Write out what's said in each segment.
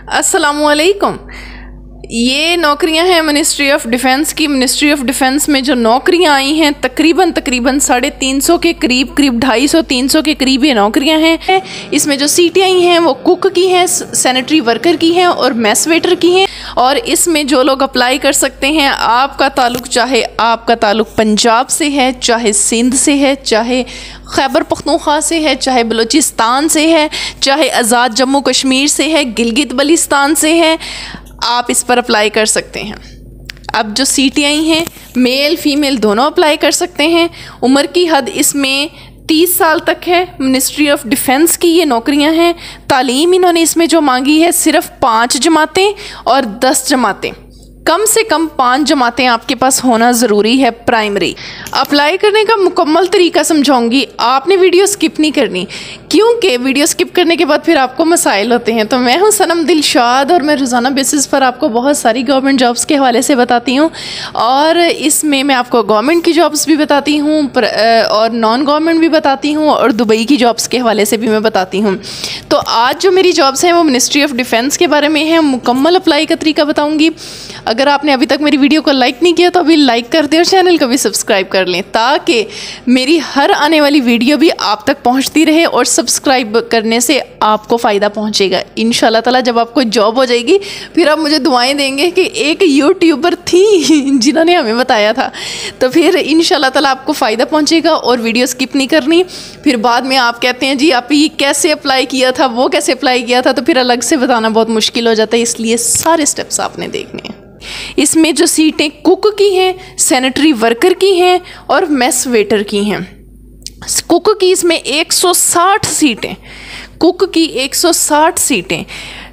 अस्सलामुअलैकुम। ये नौकरियां हैं मिनिस्ट्री ऑफ डिफेंस की। मिनिस्ट्री ऑफ डिफेंस में जो नौकरियां आई हैं तकरीबन 350 के करीब 250-300 के करीब ये नौकरियां हैं। इसमें जो सीटें आई हैं वो कुक की हैं, सैनिटरी वर्कर की हैं और मैस वेटर की हैं। और इसमें जो लोग अप्लाई कर सकते हैं, आपका ताल्लुक पंजाब से है, चाहे सिंध से है, चाहे खैबर पख्तूनख्वा से है, चाहे बलूचिस्तान से है, चाहे आज़ाद जम्मू कश्मीर से है, गिलगित बल्तिस्तान से है, आप इस पर अप्लाई कर सकते हैं। अब जो सीटें आई हैं मेल फीमेल दोनों अप्लाई कर सकते हैं। उम्र की हद इसमें 30 साल तक है। मिनिस्ट्री ऑफ डिफेंस की ये नौकरियां हैं। तालीम इन्होंने इसमें जो मांगी है सिर्फ 5 जमातें और 10 जमातें, कम से कम 5 जमातें आपके पास होना ज़रूरी है प्राइमरी। अप्लाई करने का मुकम्मल तरीका समझाऊंगी, आपने वीडियो स्किप नहीं करनी, क्योंकि वीडियो स्किप करने के बाद फिर आपको मसाइल होते हैं। तो मैं हूं सनम दिलशाद और मैं रोज़ाना बेसिस पर आपको बहुत सारी गवर्नमेंट जॉब्स के हवाले से बताती हूं। और इसमें मैं आपको गवर्नमेंट की जॉब्स भी बताती हूँ और नॉन गवर्नमेंट भी बताती हूँ और दुबई की जॉब्स के हवाले से भी मैं बताती हूँ। तो आज जो मेरी जॉब्स हैं वो मिनिस्ट्री ऑफ डिफेंस के बारे में है। मुकम्मल अप्लाई का तरीका बताऊँगी। अगर आपने अभी तक मेरी वीडियो को लाइक नहीं किया तो अभी लाइक कर दें और चैनल को भी सब्सक्राइब कर लें, ताकि मेरी हर आने वाली वीडियो भी आप तक पहुंचती रहे। और सब्सक्राइब करने से आपको फ़ायदा पहुंचेगा इंशाल्लाह ताला। जब आपको जॉब हो जाएगी फिर आप मुझे दुआएं देंगे कि एक यूट्यूबर थी जिन्होंने हमें बताया था। तो फिर इंशाल्लाह ताला आपको फ़ायदा पहुँचेगा और वीडियो स्किप नहीं करनी। फिर बाद में आप कहते हैं जी आप ये कैसे अप्लाई किया था, वो कैसे अप्लाई किया था, तो फिर अलग से बताना बहुत मुश्किल हो जाता है। इसलिए सारे स्टेप्स आपने देखने हैं। इसमें जो सीटें कुक की हैं, सैनिटरी वर्कर की हैं और मैस वेटर की हैं। कुक की इसमें 160 सीटें, कुक की 160 सीटें,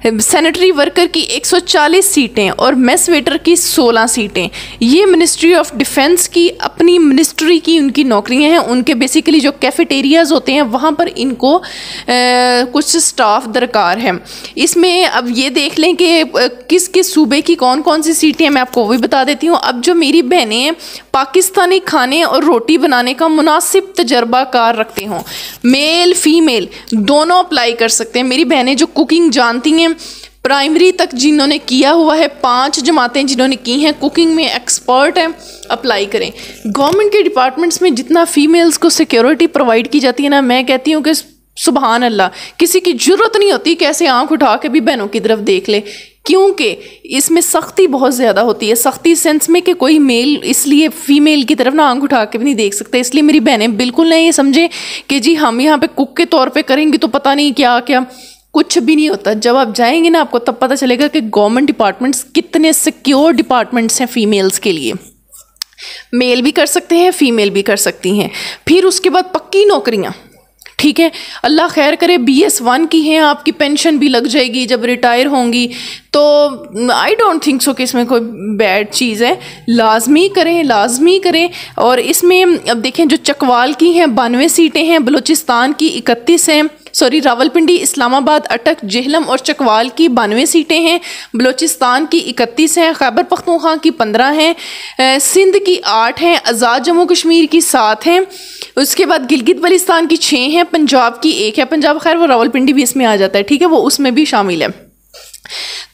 सैनिटरी वर्कर की 140 सीटें और मैस वेटर की 16 सीटें। ये मिनिस्ट्री ऑफ डिफेंस की अपनी मिनिस्ट्री की उनकी नौकरियां हैं। उनके बेसिकली जो कैफेटेरियाज़ होते हैं वहाँ पर इनको कुछ स्टाफ दरकार है। इसमें अब ये देख लें कि किस किस सूबे की कौन कौन सी सीटें हैं, मैं आपको वो भी बता देती हूँ। अब जो मेरी बहनें पाकिस्तानी खाने और रोटी बनाने का मुनासिब तजर्बाकार रखते हों, मेल फीमेल दोनों अप्लाई कर सकते हैं। मेरी बहनें जो कुकिंग जानती हैं, प्राइमरी तक जिन्होंने किया हुआ है, 5 जमातें जिन्होंने की हैं, कुकिंग में एक्सपर्ट हैं, अप्लाई करें। गवर्नमेंट के डिपार्टमेंट्स में जितना फीमेल्स को सिक्योरिटी प्रोवाइड की जाती है ना, मैं कहती हूँ कि सुभान अल्लाह, किसी की ज़रूरत नहीं होती कि ऐसे आँख उठा के भी बहनों की तरफ देख ले, क्योंकि इसमें सख्ती बहुत ज़्यादा होती है। सख्ती सेंस में कि कोई मेल इसलिए फ़ीमेल की तरफ ना आंख उठा के भी नहीं देख सकते। इसलिए मेरी बहनें बिल्कुल नहीं ये समझे कि जी हम यहाँ पे कुक के तौर पे करेंगे तो पता नहीं क्या क्या, कुछ भी नहीं होता। जब आप जाएंगे ना आपको तब पता चलेगा कि गवर्नमेंट डिपार्टमेंट्स कितने सिक्योर डिपार्टमेंट्स हैं फीमेल्स के लिए। मेल भी कर सकते हैं, फीमेल भी कर सकती हैं। फिर उसके बाद पक्की नौकरियाँ, ठीक है, अल्लाह खैर करे, BS1 की हैं, आपकी पेंशन भी लग जाएगी जब रिटायर होंगी। तो आई डोंट थिंक सो कि इसमें कोई बैड चीज़ है। लाजमी करें, लाजमी करें। और इसमें अब देखें जो चकवाल की हैं 92 सीटें हैं, बलूचिस्तान की 31 हैं, रावलपिंडी, इस्लामाबाद, अटक, जेहलम और चकवाल की 92 सीटें हैं, बलूचिस्तान की 31 हैं, खैबर पख्तूनख्वा की 15 हैं, सिंध की 8 हैं, आज़ाद जम्मू कश्मीर की 7 हैं, उसके बाद गिलगित बल्तिस्तान की 6 हैं, पंजाब की 1 है। पंजाब खैर वो रावलपिंडी भी इसमें आ जाता है, ठीक है, वो उसमें भी शामिल है।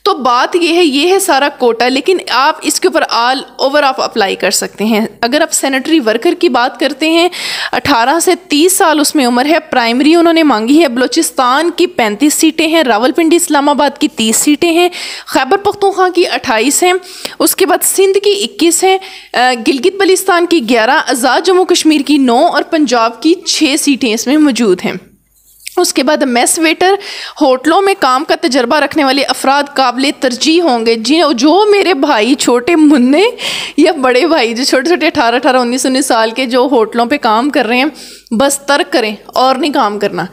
तो बात ये है सारा कोटा, लेकिन आप इसके ऊपर ऑल ओवर आप अप्लाई कर सकते हैं। अगर आप सैनिटरी वर्कर की बात करते हैं, 18 से 30 साल उसमें उम्र है। प्राइमरी उन्होंने मांगी है। बलूचिस्तान की 35 सीटें हैं, रावलपिंडी इस्लामाबाद की 30 सीटें हैं, खैबर पख्तूनख्वा की 28 हैं, उसके बाद सिंध की 21 हैं, गिलगित बल्तिस्तान की 11, आज़ाद जम्मू कश्मीर की 9 और पंजाब की 6 सीटें इसमें मौजूद हैं। उसके बाद मैस वेटर, होटलों में काम का तजर्बा रखने वाले अफराद काबिल तरजीह होंगे। जो मेरे भाई छोटे मुन्ने या बड़े भाई जो छोटे छोटे 18-18, 19-19 साल के जो होटलों पे काम कर रहे हैं, बस तर्क करें और नहीं काम करना,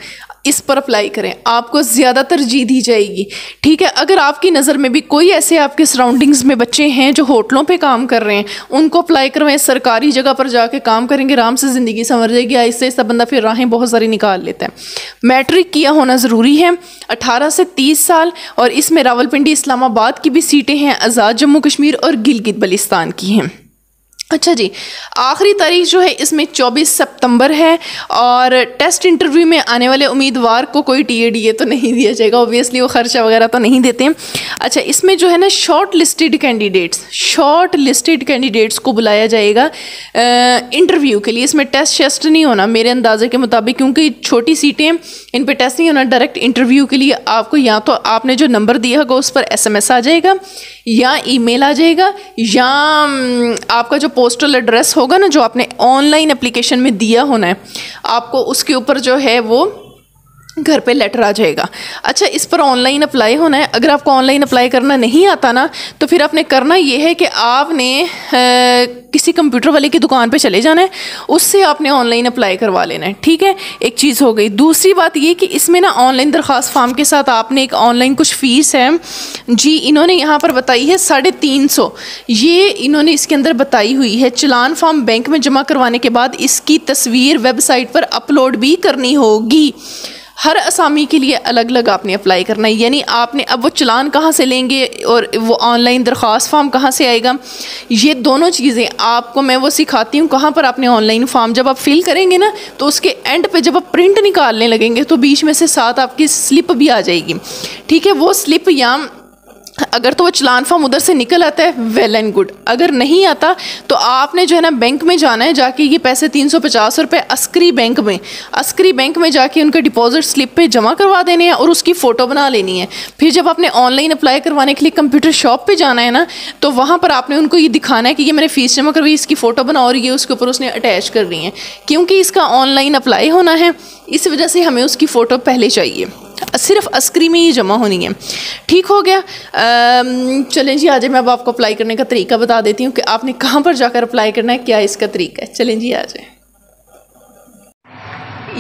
इस पर अप्लाई करें, आपको ज़्यादा तरजीह दी जाएगी, ठीक है। अगर आपकी नज़र में भी कोई ऐसे आपके सराउंडिंग्स में बच्चे हैं जो होटलों पे काम कर रहे हैं, उनको अप्लाई करवाएं। सरकारी जगह पर जाके काम करेंगे, आराम से ज़िंदगी संवर जाएगी। आहिस्ता आहिस्ता बंदा फिर राहें बहुत सारी निकाल लेता है। मैट्रिक किया होना ज़रूरी है, 18 से 30 साल। और इसमें रावलपिंडी इस्लामाबाद की भी सीटें हैं, आज़ाद जम्मू कश्मीर और गिलगित बल्तिस्तान की हैं। अच्छा जी, आखिरी तारीख जो है इसमें 24 सितंबर है और टेस्ट इंटरव्यू में आने वाले उम्मीदवार को कोई टीए तो नहीं दिया जाएगा, ऑब्वियसली वो खर्चा वगैरह तो नहीं देते हैं। अच्छा, इसमें जो है ना शॉर्ट लिस्टेड कैंडिडेट्स को बुलाया जाएगा इंटरव्यू के लिए। इसमें टेस्ट नहीं होना मेरे अंदाजे के मुताबिक, क्योंकि छोटी सीटें इन पे टेस्ट नहीं होना। डायरेक्ट इंटरव्यू के लिए आपको या तो आपने जो नंबर दिया होगा उस पर SMS आ जाएगा या ईमेल आ जाएगा, या आपका जो पोस्टल एड्रेस होगा ना जो आपने ऑनलाइन एप्लीकेशन में दिया होना है आपको, उसके ऊपर जो है वो घर पे लेटर आ जाएगा। अच्छा, इस पर ऑनलाइन अप्लाई होना है। अगर आपको ऑनलाइन अप्लाई करना नहीं आता ना तो फिर आपने करना ये है कि आपने किसी कंप्यूटर वाले की दुकान पे चले जाना है, उससे आपने ऑनलाइन अप्लाई करवा लेना है। ठीक है, एक चीज़ हो गई। दूसरी बात ये कि इसमें ना ऑनलाइन दरख्वास्त फॉर्म के साथ आपने एक ऑनलाइन कुछ फ़ीस है जी, इन्होंने यहाँ पर बताई है 350। ये इन्होंने इसके अंदर बताई हुई है। चलान फॉर्म बैंक में जमा करवाने के बाद इसकी तस्वीर वेबसाइट पर अपलोड भी करनी होगी। हर असामी के लिए अलग अलग आपने अप्लाई करना है, यानी आपने अब वो चलान कहाँ से लेंगे और वो ऑनलाइन दरख्वास्त फॉर्म कहाँ से आएगा, ये दोनों चीज़ें आपको मैं वो सिखाती हूँ। कहाँ पर आपने ऑनलाइन फॉर्म जब आप फिल करेंगे ना तो उसके एंड पे जब आप प्रिंट निकालने लगेंगे तो बीच में से साथ आपकी स्लिप भी आ जाएगी। ठीक है, वो स्लिप या अगर तो वो चलान फॉर्म उधर से निकल आता है वेल एंड गुड, अगर नहीं आता तो आपने जो है ना बैंक में जाना है, जाके ये पैसे 350 रुपये अस्करी बैंक में जाके उनके डिपॉजिट स्लिप पे जमा करवा देने हैं और उसकी फ़ोटो बना लेनी है। फिर जब आपने ऑनलाइन अप्लाई करवाने के लिए कंप्यूटर शॉप पे जाना है ना तो वहाँ पर आपने उनको ये दिखाना है कि ये मैंने फ़ीस जमा करवाई, इसकी फ़ोटो बना और ये उसके ऊपर उसने अटैच कर रही है। क्योंकि इसका ऑनलाइन अप्लाई होना है इस वजह से हमें उसकी फ़ोटो पहले चाहिए, सिर्फ अस्करी में ही जमा होनी है। ठीक हो गया। चलें जी, आज मैं अब आपको अप्लाई करने का तरीका बता देती हूँ कि आपने कहाँ पर जाकर अप्लाई करना है, क्या इसका तरीका है। चलें जी, आ जाए।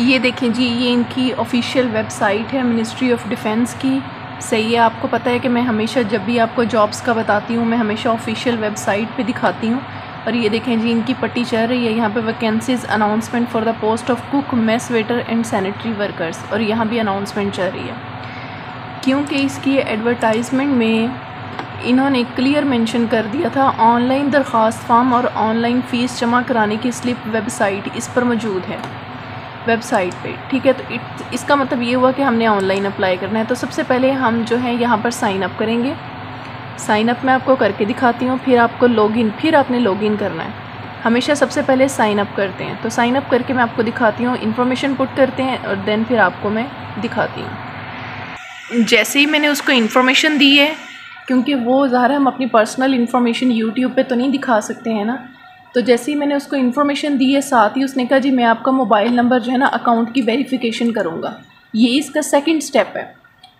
ये देखें जी, ये इनकी ऑफिशियल वेबसाइट है मिनिस्ट्री ऑफ डिफेंस की। सही है, आपको पता है कि मैं हमेशा जब भी आपको जॉब्स का बताती हूँ मैं हमेशा ऑफिशियल वेबसाइट पे दिखाती हूँ। और ये देखें जी, इनकी पट्टी चल रही है यहाँ पे, vacancies announcement for the post of cook, mess waiter and sanitary workers, और यहाँ भी अनाउंसमेंट चल रही है। क्योंकि इसकी एडवर्टाइजमेंट में इन्होंने क्लियर मेंशन कर दिया था ऑनलाइन दरख्वास्त फॉर्म और ऑनलाइन फ़ीस जमा कराने की स्लिप वेबसाइट इस पर मौजूद है वेबसाइट पे। ठीक है, तो इसका मतलब ये हुआ कि हमने ऑनलाइन अप्लाई करना है। तो सबसे पहले हम जो है यहाँ पर साइन अप करेंगे। साइन अप मैं आपको करके दिखाती हूँ, फिर आपको लॉगिन, फिर आपने लॉगिन करना है। हमेशा सबसे पहले साइन अप करते हैं, तो साइन अप करके मैं आपको दिखाती हूँ, इन्फॉर्मेशन पुट करते हैं और देन फिर आपको मैं दिखाती हूँ। जैसे ही मैंने उसको इन्फॉर्मेशन दी है, क्योंकि वो ज़ाहिर हम अपनी पर्सनल इन्फॉर्मेशन यूट्यूब पे तो नहीं दिखा सकते हैं ना, तो जैसे ही मैंने उसको इन्फॉर्मेशन दी है साथ ही उसने कहा जी मैं आपका मोबाइल नंबर जो है ना अकाउंट की वेरिफिकेशन करूँगा। ये इसका सेकंड स्टेप है।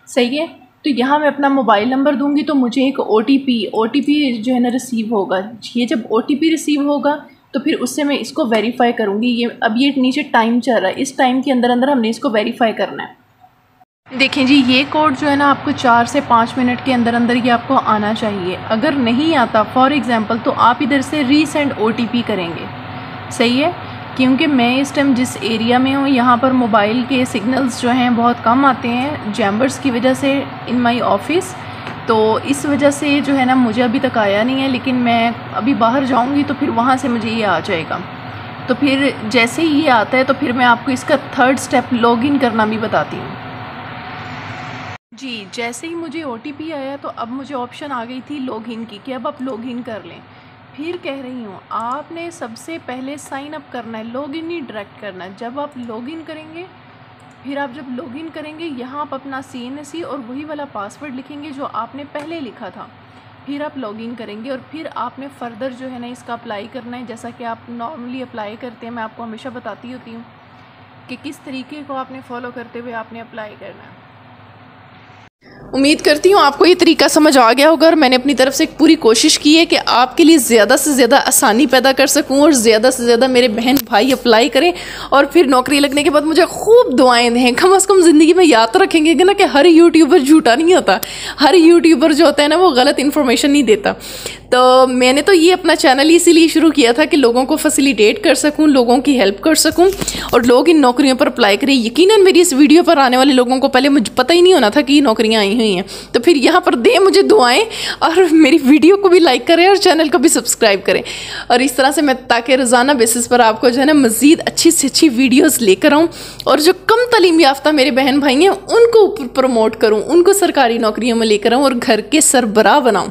सही है, तो यहाँ मैं अपना मोबाइल नंबर दूंगी तो मुझे एक OTP जो है ना रिसीव होगा। ये जब OTP रिसीव होगा तो फिर उससे मैं इसको वेरीफाई करूँगी। ये अब ये नीचे टाइम चल रहा है, इस टाइम के अंदर अंदर हमने इसको वेरीफाई करना है। देखें जी, ये कोड जो है ना आपको 4 से 5 मिनट के अंदर अंदर ये आपको आना चाहिए। अगर नहीं आता फॉर एग्ज़ाम्पल तो आप इधर से रीसेंड OTP करेंगे। सही है, क्योंकि मैं इस टाइम जिस एरिया में हूँ यहाँ पर मोबाइल के सिग्नल्स जो हैं बहुत कम आते हैं जैम्बर्स की वजह से इन माई ऑफिस, तो इस वजह से जो है ना मुझे अभी तक आया नहीं है, लेकिन मैं अभी बाहर जाऊँगी तो फिर वहाँ से मुझे ये आ जाएगा। तो फिर जैसे ही ये आता है तो फिर मैं आपको इसका थर्ड स्टेप लॉगिन करना भी बताती हूँ जी। जैसे ही मुझे OTP आया तो अब मुझे ऑप्शन आ गई थी लॉगिन की कि अब आप लॉगिन कर लें। फिर कह रही हूँ आपने सबसे पहले साइन अप करना है, लॉगिन नहीं डायरेक्ट करना है। जब आप लॉगिन करेंगे, फिर आप जब लॉगिन करेंगे यहाँ आप अपना CNSE और वही वाला पासवर्ड लिखेंगे जो आपने पहले लिखा था। फिर आप लॉगिन करेंगे और फिर आपने फ़र्दर जो है ना इसका अप्लाई करना है, जैसा कि आप नॉर्मली अप्लाई करते हैं। मैं आपको हमेशा बताती होती हूँ कि किस तरीके को आपने फॉलो करते हुए आपने अप्लाई करना है। उम्मीद करती हूँ आपको ये तरीका समझ आ गया होगा और मैंने अपनी तरफ से पूरी कोशिश की है कि आपके लिए ज़्यादा से ज़्यादा आसानी पैदा कर सकूँ और ज़्यादा से ज़्यादा मेरे बहन भाई अप्लाई करें और फिर नौकरी लगने के बाद मुझे खूब दुआएं दें। कम से कम ज़िंदगी में याद तो रखेंगे कि ना कि हर यूट्यूबर झूठा नहीं होता, हर यूट्यूबर जो होता है ना वो गलत इन्फॉर्मेशन नहीं देता। तो मैंने तो ये अपना चैनल इसीलिए शुरू किया था कि लोगों को फैसिलिटेट कर सकूं, लोगों की हेल्प कर सकूं और लोग इन नौकरियों पर अप्लाई करें। यकीनन मेरी इस वीडियो पर आने वाले लोगों को पहले मुझे पता ही नहीं होना था कि ये नौकरियां आई हुई हैं, तो फिर यहाँ पर दें मुझे दुआएं और मेरी वीडियो को भी लाइक करें और चैनल को भी सब्सक्राइब करें। और इस तरह से मैं ताकि रोज़ाना बेसिस पर आपको जो है ना मज़ीद अच्छी से अच्छी वीडियोज़ लेकर आऊँ और जो कम तालीम याफ्ता मेरे बहन भाई हैं उनको प्रमोट करूँ, उनको सरकारी नौकरियों में लेकर आऊँ और घर के सरबराह बनाऊँ।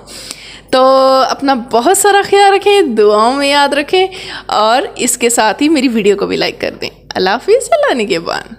तो अपना बहुत सारा ख्याल रखें, दुआओं में याद रखें और इसके साथ ही मेरी वीडियो को भी लाइक कर दें। अल्लाह हाफिज़, अल्लाह निगहबान।